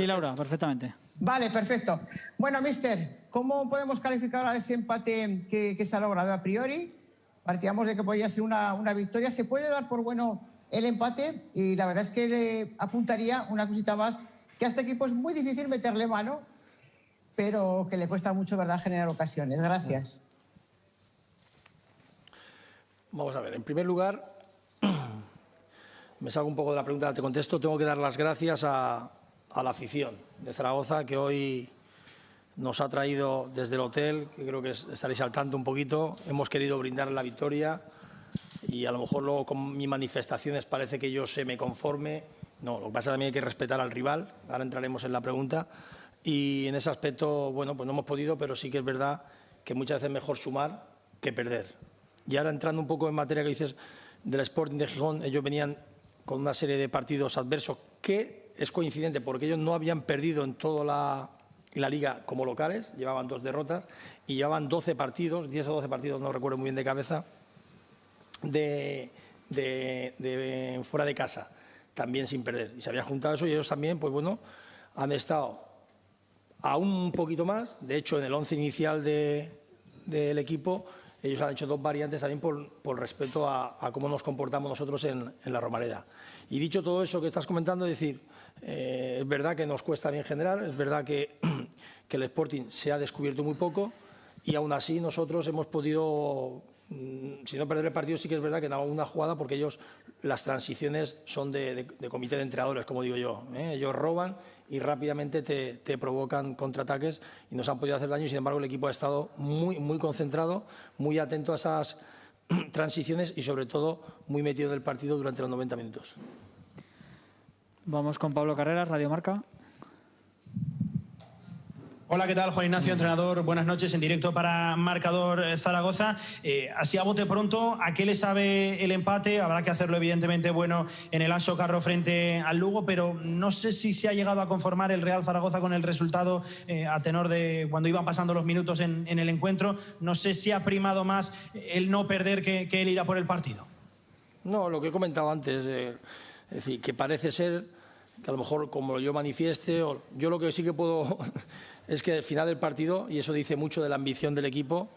Sí, Laura, perfectamente. Vale, perfecto. Bueno, mister, ¿cómo podemos calificar a ese empate que se ha logrado a priori? Partíamos de que podía ser una victoria. ¿Se puede dar por bueno el empate? Y la verdad es que le apuntaría una cosita más, que a este equipo es muy difícil meterle mano, pero que le cuesta mucho, ¿verdad?, generar ocasiones. Gracias. Vamos a ver, en primer lugar, me salgo un poco de la pregunta, te contesto, tengo que dar las gracias a la afición de Zaragoza, que hoy nos ha traído desde el hotel, que creo que estaréis al tanto un poquito. Hemos querido brindar la victoria y a lo mejor luego con mis manifestaciones parece que yo se me conforme. No, lo que pasa también hay que respetar al rival, ahora entraremos en la pregunta. Y en ese aspecto, bueno, pues no hemos podido, pero sí que es verdad que muchas veces es mejor sumar que perder. Y ahora entrando un poco en materia que dices del Sporting de Gijón, ellos venían con una serie de partidos adversos que es coincidente porque ellos no habían perdido en toda la liga como locales, llevaban 2 derrotas y llevaban 12 partidos, 10 o 12 partidos, no recuerdo muy bien de cabeza, de fuera de casa, también sin perder. Y se había juntado eso y ellos también, pues bueno, han estado aún un poquito más. De hecho, en el 11 inicial del equipo, ellos han hecho 2 variantes también por respeto a cómo nos comportamos nosotros en la Romareda. Y dicho todo eso que estás comentando, es decir, es verdad que nos cuesta bien generar, es verdad que el Sporting se ha descubierto muy poco y aún así nosotros hemos podido, si no perder el partido, sí que es verdad que en alguna jugada, porque ellos, las transiciones son de comité de entrenadores, como digo yo, ¿eh? Ellos roban y rápidamente te provocan contraataques y nos han podido hacer daño y sin embargo el equipo ha estado muy concentrado, muy atento a esas transiciones y sobre todo muy metido en el partido durante los 90 minutos. Vamos con Pablo Carreras, Radio Marca. Hola, ¿qué tal? Juan Ignacio, entrenador. Buenas noches, en directo para Marcador Zaragoza. Así a bote pronto, ¿a qué le sabe el empate? Habrá que hacerlo evidentemente bueno en el Anxo Carro frente al Lugo, pero no sé si se ha llegado a conformar el Real Zaragoza con el resultado a tenor de cuando iban pasando los minutos en el encuentro. No sé si ha primado más el no perder que el ir a por el partido. No, lo que he comentado antes, es decir, que parece ser que a lo mejor como yo manifieste, yo lo que sí que puedo es que al final del partido, y eso dice mucho de la ambición del equipo,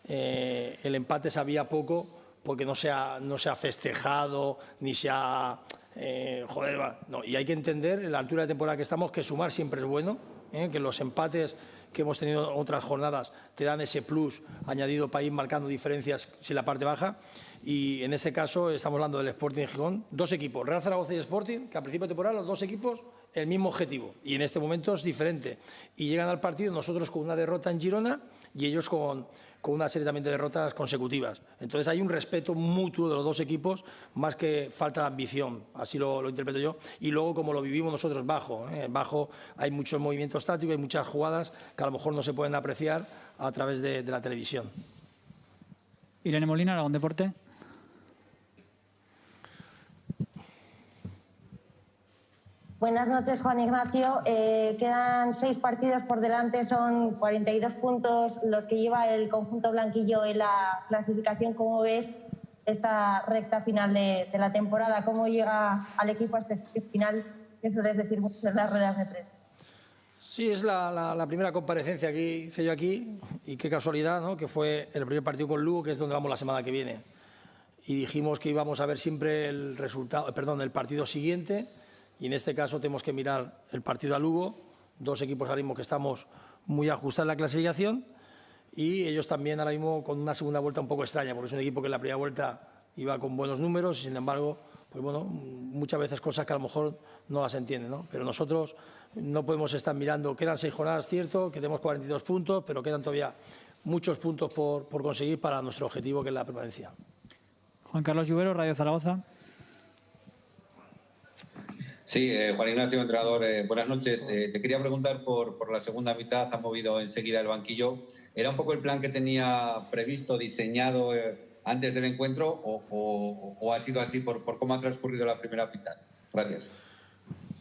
el empate sabía poco porque no se ha festejado ni se ha... no. Y hay que entender en la altura de temporada que estamos que sumar siempre es bueno, que los empates que hemos tenido en otras jornadas te dan ese plus añadido para ir marcando diferencias sin la parte baja. Y en este caso estamos hablando del Sporting de Gijón, 2 equipos, Real Zaragoza y Sporting, que a principio de temporada los 2 equipos el mismo objetivo y en este momento es diferente. Y llegan al partido nosotros con una derrota en Girona y ellos con una serie también de derrotas consecutivas. Entonces hay un respeto mutuo de los 2 equipos más que falta de ambición, así lo interpreto yo. Y luego como lo vivimos nosotros bajo hay muchos movimientos tácticos, hay muchas jugadas que a lo mejor no se pueden apreciar a través de la televisión. Irene Molina, Aragón Deporte. Buenas noches, Juan Ignacio. Quedan 6 partidos por delante, son 42 puntos los que lleva el conjunto blanquillo en la clasificación. ¿Cómo ves esta recta final de la temporada? ¿Cómo llega al equipo a este final que sueles decir mucho en las ruedas de prensa? Sí, es la primera comparecencia que hice yo aquí y qué casualidad, ¿no?, que fue el primer partido con Lugo, que es donde vamos la semana que viene. Y dijimos que íbamos a ver siempre el partido siguiente. Y en este caso tenemos que mirar el partido a Lugo, 2 equipos ahora mismo que estamos muy ajustados en la clasificación y ellos también ahora mismo con una segunda vuelta un poco extraña, porque es un equipo que en la primera vuelta iba con buenos números y sin embargo, pues bueno, muchas veces cosas que a lo mejor no las entienden, ¿no? Pero nosotros no podemos estar mirando, quedan 6 jornadas, cierto, que tenemos 42 puntos, pero quedan todavía muchos puntos por conseguir para nuestro objetivo, que es la permanencia. Juan Carlos Lluvero, Radio Zaragoza. Sí, Juan Ignacio, entrenador, buenas noches. Te quería preguntar por la segunda mitad, ha movido enseguida el banquillo. ¿Era un poco el plan que tenía previsto, diseñado antes del encuentro o ha sido así por cómo ha transcurrido la primera mitad? Gracias.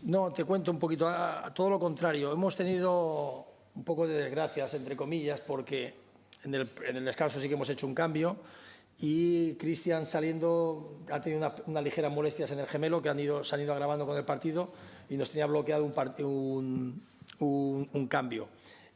No, te cuento un poquito, a todo lo contrario. Hemos tenido un poco de desgracias, entre comillas, porque en el descanso sí que hemos hecho un cambio. Y Cristian saliendo ha tenido unas ligeras molestias en el gemelo que se han ido agravando con el partido y nos tenía bloqueado un cambio.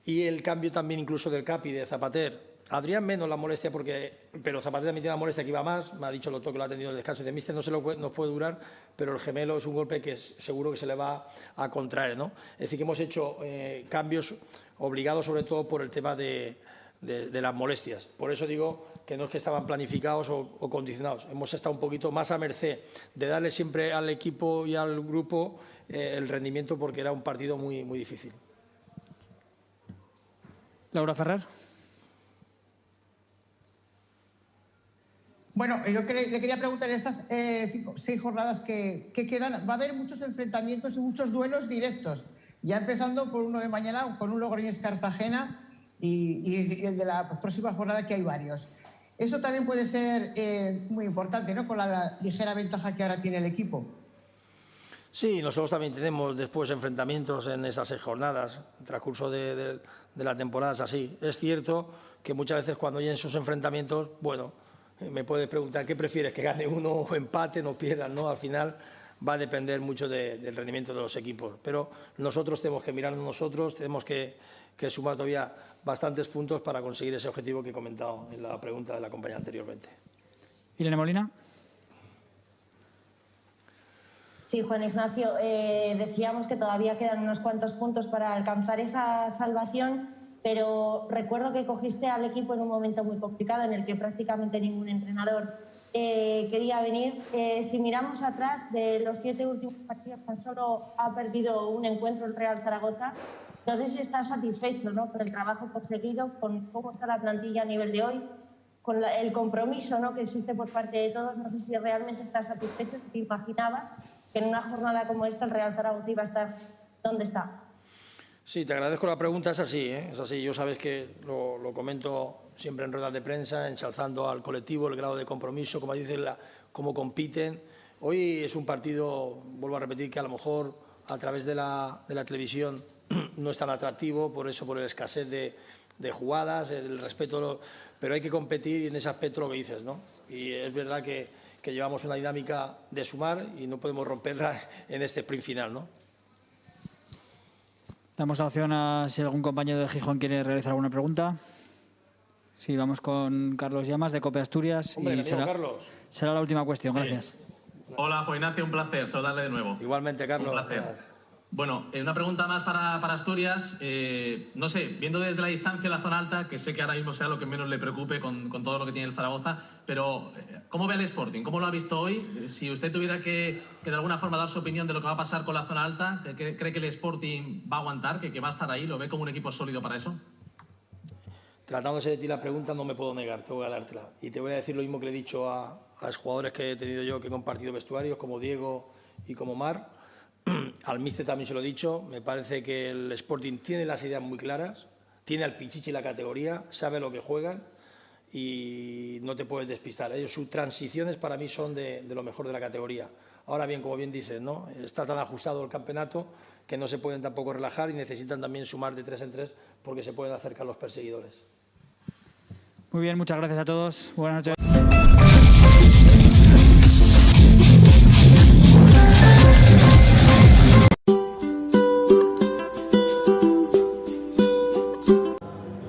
Y el cambio también incluso del Capi, de Zapater. Adrián menos la molestia, pero Zapater también tiene la molestia que iba más. Me ha dicho el doctor que lo ha tenido en el descanso. De míster nos puede durar, pero el gemelo es un golpe que seguro que se le va a contraer, ¿no? Es decir, que hemos hecho cambios obligados sobre todo por el tema de las molestias. Por eso digo que no es que estaban planificados o condicionados. Hemos estado un poquito más a merced de darle siempre al equipo y al grupo el rendimiento, porque era un partido muy, muy difícil. Laura Ferrer. Bueno, yo le quería preguntar, en estas 6 jornadas que quedan, va a haber muchos enfrentamientos y muchos duelos directos, ya empezando por uno de mañana, con un Logroñés-Cartagena y el de la próxima jornada, que hay varios. Eso también puede ser muy importante, ¿no?, con la ligera ventaja que ahora tiene el equipo. Sí, nosotros también tenemos después enfrentamientos en esas 6 jornadas. El transcurso de la temporada es así. Es cierto que muchas veces cuando hay esos enfrentamientos, bueno, me puedes preguntar qué prefieres, que gane uno o empate, no pierdan, ¿no? Al final va a depender mucho del rendimiento de los equipos. Pero nosotros tenemos que mirarnos nosotros, tenemos que sumar todavía bastantes puntos para conseguir ese objetivo que he comentado en la pregunta de la compañera anteriormente. Irene Molina. Sí, Juan Ignacio, decíamos que todavía quedan unos cuantos puntos para alcanzar esa salvación, pero recuerdo que cogiste al equipo en un momento muy complicado en el que prácticamente ningún entrenador quería venir. Si miramos atrás, de los 7 últimos partidos tan solo ha perdido un encuentro el Real Zaragoza. No sé si estás satisfecho, ¿no?, por el trabajo conseguido, con cómo está la plantilla a nivel de hoy, con el compromiso, ¿no?, que existe por parte de todos. No sé si realmente estás satisfecho, si te imaginabas que en una jornada como esta el Real Zaragoza iba a estar donde está. Sí, te agradezco la pregunta. Es así, ¿eh? Es así. Yo sabes que lo comento siempre en ruedas de prensa, ensalzando al colectivo, el grado de compromiso, como dicen, cómo compiten. Hoy es un partido, vuelvo a repetir, que a lo mejor a través de la televisión no es tan atractivo, por eso, por la escasez de jugadas, el respeto, pero hay que competir, y en ese aspecto lo que dices, ¿no? Y es verdad que llevamos una dinámica de sumar y no podemos romperla en este sprint final, ¿no? Damos la opción a si algún compañero de Gijón quiere realizar alguna pregunta. Sí, vamos con Carlos Llamas, de COPE Asturias. Hombre, y Carlos. Será la última cuestión. Sí. Gracias. Hola, Juan Ignacio, un placer saludarle de nuevo. Igualmente, Carlos. Un placer. Gracias. Bueno, una pregunta más para Asturias. No sé, viendo desde la distancia la zona alta, que sé que ahora mismo sea lo que menos le preocupe con todo lo que tiene el Zaragoza, pero ¿cómo ve el Sporting? ¿Cómo lo ha visto hoy? Si usted tuviera que de alguna forma dar su opinión de lo que va a pasar con la zona alta, ¿cree que el Sporting va a aguantar, que va a estar ahí? ¿Lo ve como un equipo sólido para eso? Tratándose de ti la pregunta, no me puedo negar, tengo que dártela. Y te voy a decir lo mismo que le he dicho a los jugadores que he tenido yo, que he compartido vestuarios, como Diego y como Mar. Al míster también se lo he dicho. Me parece que el Sporting tiene las ideas muy claras, tiene al Pichichi la categoría, sabe lo que juegan y no te puedes despistar. Ellos, sus transiciones para mí son de lo mejor de la categoría. Ahora bien, como bien dices, ¿no?, está tan ajustado el campeonato que no se pueden tampoco relajar y necesitan también sumar de 3 en 3 porque se pueden acercar los perseguidores. Muy bien, muchas gracias a todos. Buenas noches.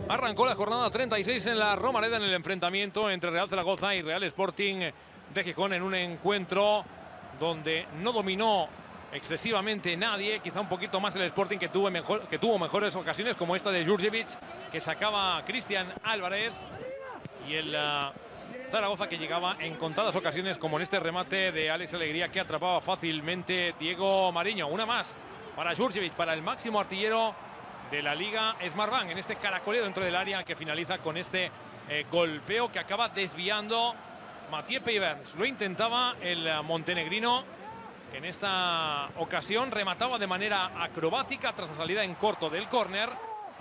Arrancó la jornada 36 en la Romareda, en el enfrentamiento entre Real Zaragoza y Real Sporting de Gijón, en un encuentro donde no dominó excesivamente nadie, quizá un poquito más el Sporting, que tuvo mejores ocasiones, como esta de Jurjevic, que sacaba a Cristian Álvarez, y el Zaragoza, que llegaba en contadas ocasiones, como en este remate de Alex Alegría, que atrapaba fácilmente Diego Mariño. Una más para Jurjevic, para el máximo artillero de la Liga Smartbank, en este caracoleo dentro del área, que finaliza con este golpeo que acaba desviando Mathieu Peivens. Lo intentaba el montenegrino, que en esta ocasión remataba de manera acrobática tras la salida en corto del córner.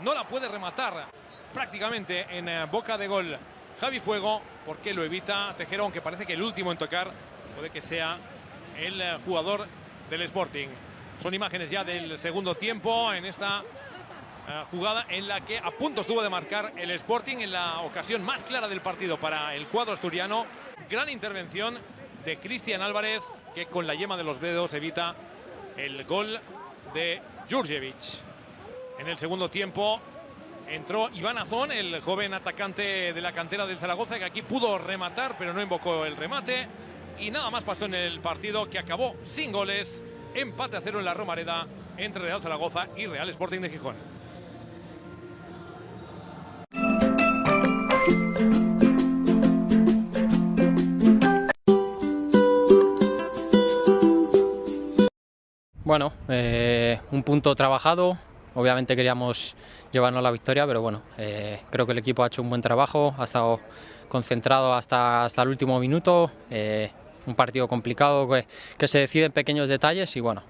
No la puede rematar prácticamente en boca de gol Javi Fuego, porque lo evita Tejero, aunque parece que el último en tocar puede que sea el jugador del Sporting. Son imágenes ya del segundo tiempo en esta jugada en la que a punto estuvo de marcar el Sporting en la ocasión más clara del partido para el cuadro asturiano. Gran intervención de Cristian Álvarez, que con la yema de los dedos evita el gol de Jurjevic. En el segundo tiempo entró Iván Azón, el joven atacante de la cantera del Zaragoza, que aquí pudo rematar, pero no invocó el remate. Y nada más pasó en el partido, que acabó sin goles. Empate a 0 en la Romareda entre Real Zaragoza y Real Sporting de Gijón. Bueno, un punto trabajado. Obviamente queríamos llevarnos la victoria, pero bueno, creo que el equipo ha hecho un buen trabajo, ha estado concentrado hasta el último minuto. Un partido complicado que se decide en pequeños detalles y bueno,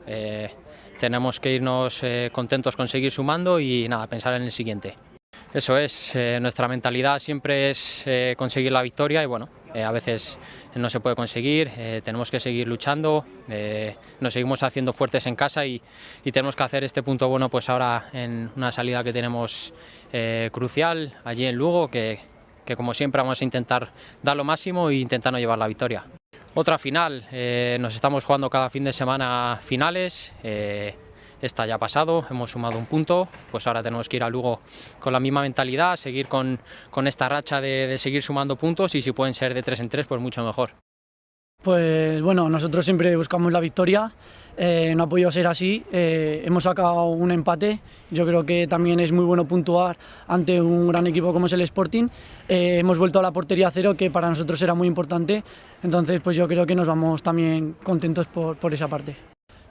tenemos que irnos contentos con seguir sumando y nada, pensar en el siguiente. Eso es, nuestra mentalidad siempre es conseguir la victoria y bueno, a veces no se puede conseguir, tenemos que seguir luchando, nos seguimos haciendo fuertes en casa y tenemos que hacer este punto bueno pues ahora en una salida que tenemos crucial allí en Lugo, que como siempre vamos a intentar dar lo máximo e intentar no llevar la victoria. Otra final, nos estamos jugando cada fin de semana finales. Esta ya ha pasado, hemos sumado un punto, pues ahora tenemos que ir a Lugo con la misma mentalidad, seguir con esta racha de seguir sumando puntos y si pueden ser de 3 en 3, pues mucho mejor. Pues bueno, nosotros siempre buscamos la victoria, no ha podido ser así, hemos sacado un empate, yo creo que también es muy bueno puntuar ante un gran equipo como es el Sporting, hemos vuelto a la portería a 0, que para nosotros era muy importante, entonces pues yo creo que nos vamos también contentos por esa parte.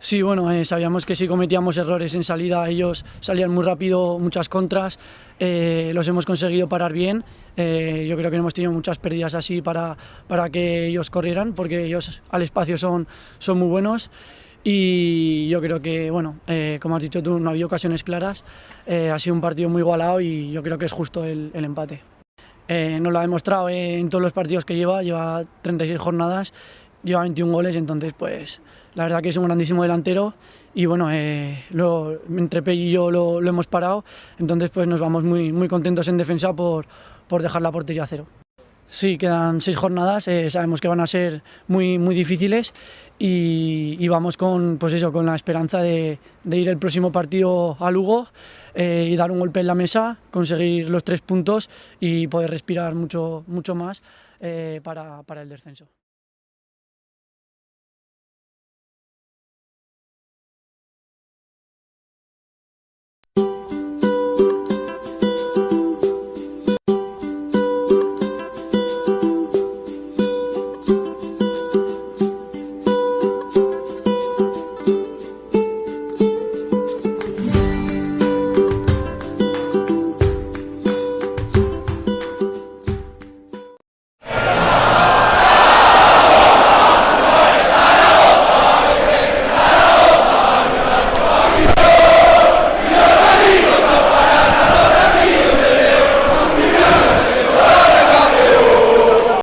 Sí, bueno, sabíamos que si cometíamos errores en salida ellos salían muy rápido, muchas contras, los hemos conseguido parar bien, yo creo que hemos tenido muchas pérdidas así para que ellos corrieran, porque ellos al espacio son muy buenos y yo creo que, bueno, como has dicho tú, no ha habido ocasiones claras, ha sido un partido muy igualado y yo creo que es justo el empate. Nos lo ha demostrado en todos los partidos que lleva 36 jornadas, lleva 21 goles, entonces pues la verdad que es un grandísimo delantero y bueno, entre Pei y yo lo hemos parado, entonces pues nos vamos muy contentos en defensa por dejar la portería a 0. Sí, quedan 6 jornadas, sabemos que van a ser muy difíciles y vamos con la esperanza de ir el próximo partido a Lugo y dar un golpe en la mesa, conseguir los 3 puntos y poder respirar mucho más para el descenso.